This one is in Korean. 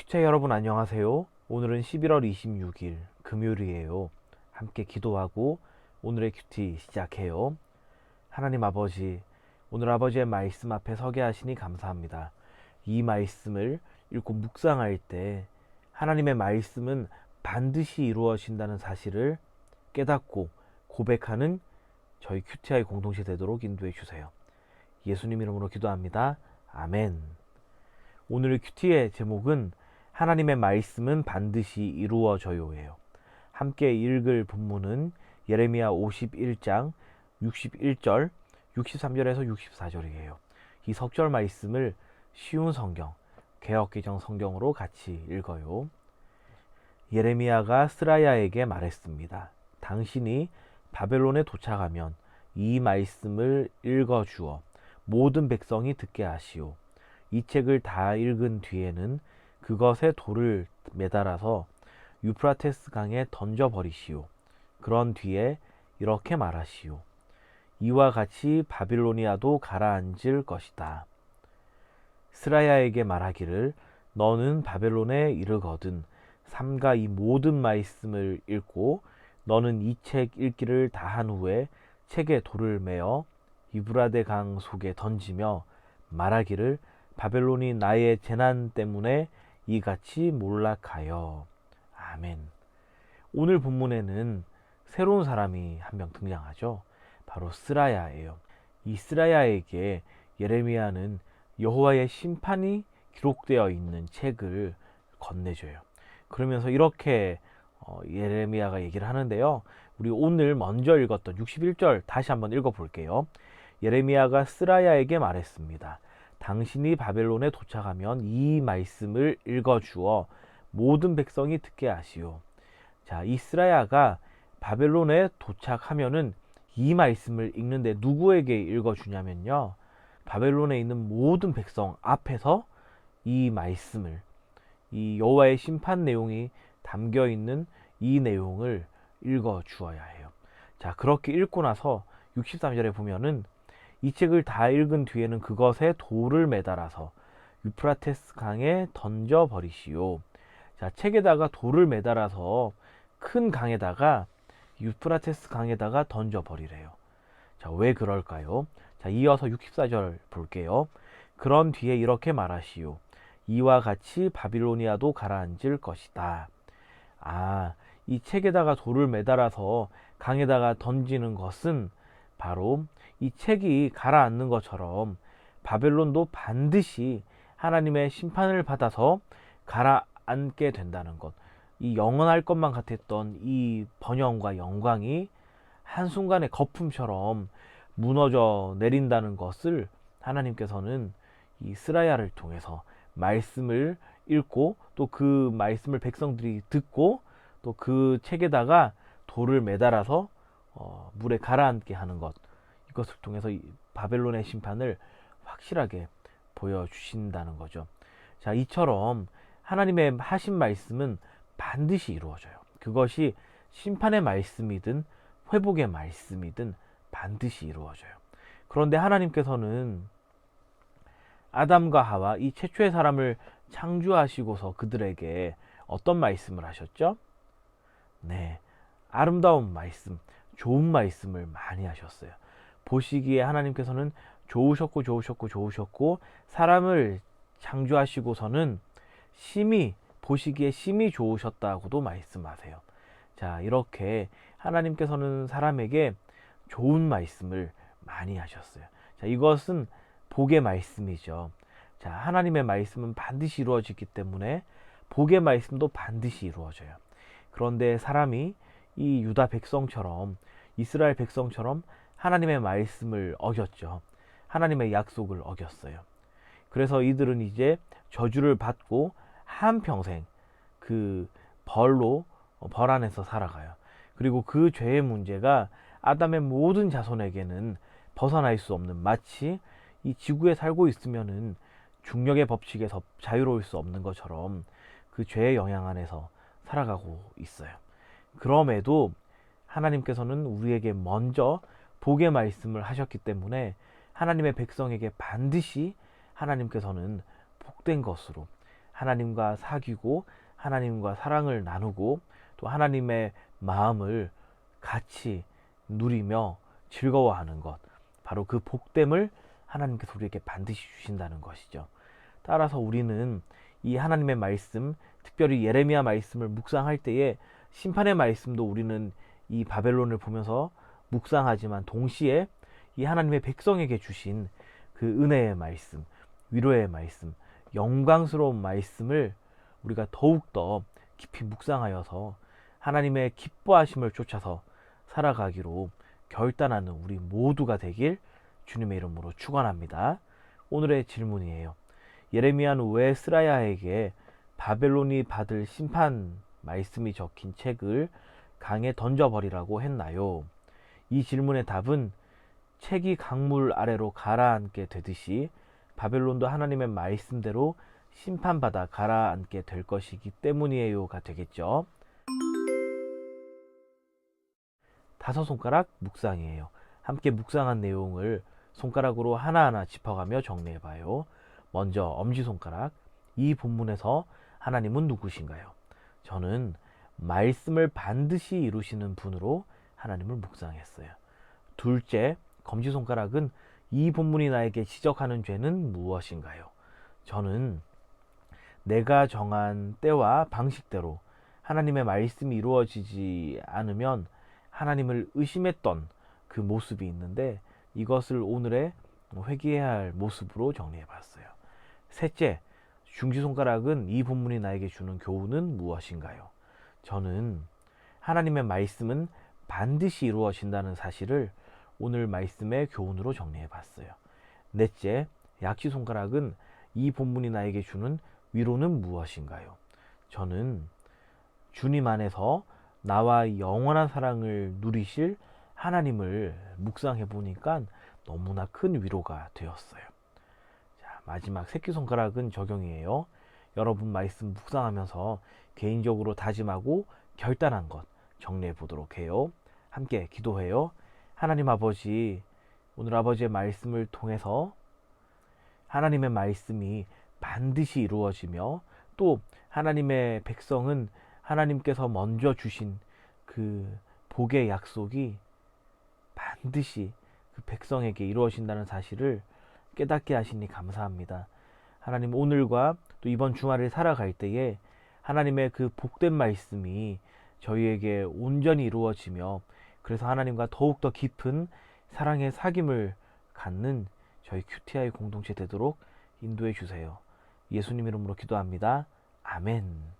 큐티 여러분 안녕하세요. 오늘은 11월 26일 금요일이에요. 함께 기도하고 오늘의 큐티 시작해요. 하나님 아버지, 오늘 아버지의 말씀 앞에 서게 하시니 감사합니다. 이 말씀을 읽고 묵상할 때 하나님의 말씀은 반드시 이루어진다는 사실을 깨닫고 고백하는 저희 큐티아의 공동체 되도록 인도해 주세요. 예수님 이름으로 기도합니다. 아멘. 오늘 큐티의 제목은 하나님의 말씀은 반드시 이루어져요예요. 함께 읽을 본문은 예레미야 51장 61절, 63절에서 64절이에요. 이 석절 말씀을 쉬운 성경, 개역개정 성경으로 같이 읽어요. 예레미야가 스라야에게 말했습니다. 당신이 바벨론에 도착하면 이 말씀을 읽어주어 모든 백성이 듣게 하시오. 이 책을 다 읽은 뒤에는 그것에 돌을 매달아서 유프라테스 강에 던져버리시오. 그런 뒤에 이렇게 말하시오. 이와 같이 바빌로니아도 가라앉을 것이다. 스라야에게 말하기를 너는 바벨론에 이르거든 삼가 이 모든 말씀을 읽고 너는 이 책 읽기를 다 한 후에 책에 돌을 매어 유브라데 강 속에 던지며 말하기를 바벨론이 나의 재난 때문에 이같이 몰락하여. 아멘. 오늘 본문에는 새로운 사람이 한 명 등장하죠. 바로 스라야예요. 이 스라야에게 예레미야는 여호와의 심판이 기록되어 있는 책을 건네줘요. 그러면서 이렇게 예레미야가 얘기를 하는데요. 우리 오늘 먼저 읽었던 61절 다시 한번 읽어볼게요. 예레미야가 스라야에게 말했습니다. 당신이 바벨론에 도착하면 이 말씀을 읽어주어 모든 백성이 듣게 하시오. 자, 이 스라야가 바벨론에 도착하면은 이 말씀을 읽는데 누구에게 읽어주냐면요. 바벨론에 있는 모든 백성 앞에서 이 말씀을, 이 여호와의 심판 내용이 담겨 있는 이 내용을 읽어주어야 해요. 자, 그렇게 읽고 나서 63절에 보면은 이 책을 다 읽은 뒤에는 그것에 돌을 매달아서 유프라테스 강에 던져버리시오. 자, 책에다가 돌을 매달아서 큰 강에다가 유프라테스 강에다가 던져버리래요. 자, 왜 그럴까요? 자, 이어서 64절 볼게요. 그런 뒤에 이렇게 말하시오. 이와 같이 바빌로니아도 가라앉을 것이다. 아, 이 책에다가 돌을 매달아서 강에다가 던지는 것은 바로 이 책이 가라앉는 것처럼 바벨론도 반드시 하나님의 심판을 받아서 가라앉게 된다는 것. 이 영원할 것만 같았던 이 번영과 영광이 한순간에 거품처럼 무너져 내린다는 것을 하나님께서는 이 스라야를 통해서 말씀을 읽고 또 그 말씀을 백성들이 듣고 또 그 책에다가 돌을 매달아서 물에 가라앉게 하는 것, 이것을 통해서 바벨론의 심판을 확실하게 보여주신다는 거죠. 자, 이처럼 하나님의 하신 말씀은 반드시 이루어져요. 그것이 심판의 말씀이든 회복의 말씀이든 반드시 이루어져요. 그런데 하나님께서는 아담과 하와 이 최초의 사람을 창조하시고서 그들에게 어떤 말씀을 하셨죠? 네, 아름다운 말씀, 좋은 말씀을 많이 하셨어요. 보시기에 하나님께서는 좋으셨고 사람을 창조하시고서는 보시기에 심히 좋으셨다고도 말씀하세요. 자, 이렇게 하나님께서는 사람에게 좋은 말씀을 많이 하셨어요. 자, 이것은 복의 말씀이죠. 자, 하나님의 말씀은 반드시 이루어지기 때문에 복의 말씀도 반드시 이루어져요. 그런데 사람이 이 유다 백성처럼, 이스라엘 백성처럼 하나님의 말씀을 어겼죠. 하나님의 약속을 어겼어요. 그래서 이들은 이제 저주를 받고 한평생 그 벌 안에서 살아가요. 그리고 그 죄의 문제가 아담의 모든 자손에게는 벗어날 수 없는, 마치 이 지구에 살고 있으면은 중력의 법칙에서 자유로울 수 없는 것처럼 그 죄의 영향 안에서 살아가고 있어요. 그럼에도 하나님께서는 우리에게 먼저 복의 말씀을 하셨기 때문에 하나님의 백성에게 반드시 하나님께서는 복된 것으로 하나님과 사귀고 하나님과 사랑을 나누고 또 하나님의 마음을 같이 누리며 즐거워하는 것, 바로 그 복됨을 하나님께서 우리에게 반드시 주신다는 것이죠. 따라서 우리는 이 하나님의 말씀, 특별히 예레미야 말씀을 묵상할 때에 심판의 말씀도 우리는 이 바벨론을 보면서 묵상하지만 동시에 이 하나님의 백성에게 주신 그 은혜의 말씀, 위로의 말씀, 영광스러운 말씀을 우리가 더욱더 깊이 묵상하여서 하나님의 기뻐하심을 쫓아서 살아가기로 결단하는 우리 모두가 되길 주님의 이름으로 축원합니다. 오늘의 질문이에요. 예레미야는 왜 스라야에게 바벨론이 받을 심판 말씀이 적힌 책을 강에 던져버리라고 했나요? 이 질문의 답은 책이 강물 아래로 가라앉게 되듯이 바벨론도 하나님의 말씀대로 심판받아 가라앉게 될 것이기 때문이에요가 되겠죠. 5손가락 묵상이에요. 함께 묵상한 내용을 손가락으로 하나하나 짚어가며 정리해봐요. 먼저 엄지손가락, 이 본문에서 하나님은 누구신가요? 저는 말씀을 반드시 이루시는 분으로 하나님을 묵상했어요. 둘째, 검지손가락은 이 본문이 나에게 지적하는 죄는 무엇인가요? 저는 내가 정한 때와 방식대로 하나님의 말씀이 이루어지지 않으면 하나님을 의심했던 그 모습이 있는데 이것을 오늘의 회개해야 할 모습으로 정리해 봤어요. 셋째, 중지손가락은 이 본문이 나에게 주는 교훈은 무엇인가요? 저는 하나님의 말씀은 반드시 이루어진다는 사실을 오늘 말씀의 교훈으로 정리해 봤어요. 넷째, 약지손가락은 이 본문이 나에게 주는 위로는 무엇인가요? 저는 주님 안에서 나와 영원한 사랑을 누리실 하나님을 묵상해 보니까 너무나 큰 위로가 되었어요. 자, 마지막 새끼손가락은 적용이에요. 여러분 말씀 묵상하면서 개인적으로 다짐하고 결단한 것 정리해 보도록 해요. 함께 기도해요. 하나님 아버지, 오늘 아버지의 말씀을 통해서 하나님의 말씀이 반드시 이루어지며 또 하나님의 백성은 하나님께서 먼저 주신 그 복의 약속이 반드시 그 백성에게 이루어진다는 사실을 깨닫게 하시니 감사합니다. 하나님, 오늘과 또 이번 주말을 살아갈 때에 하나님의 그 복된 말씀이 저희에게 온전히 이루어지며 그래서 하나님과 더욱더 깊은 사랑의 사귐을 갖는 저희 큐티아의 공동체 되도록 인도해 주세요. 예수님 이름으로 기도합니다. 아멘.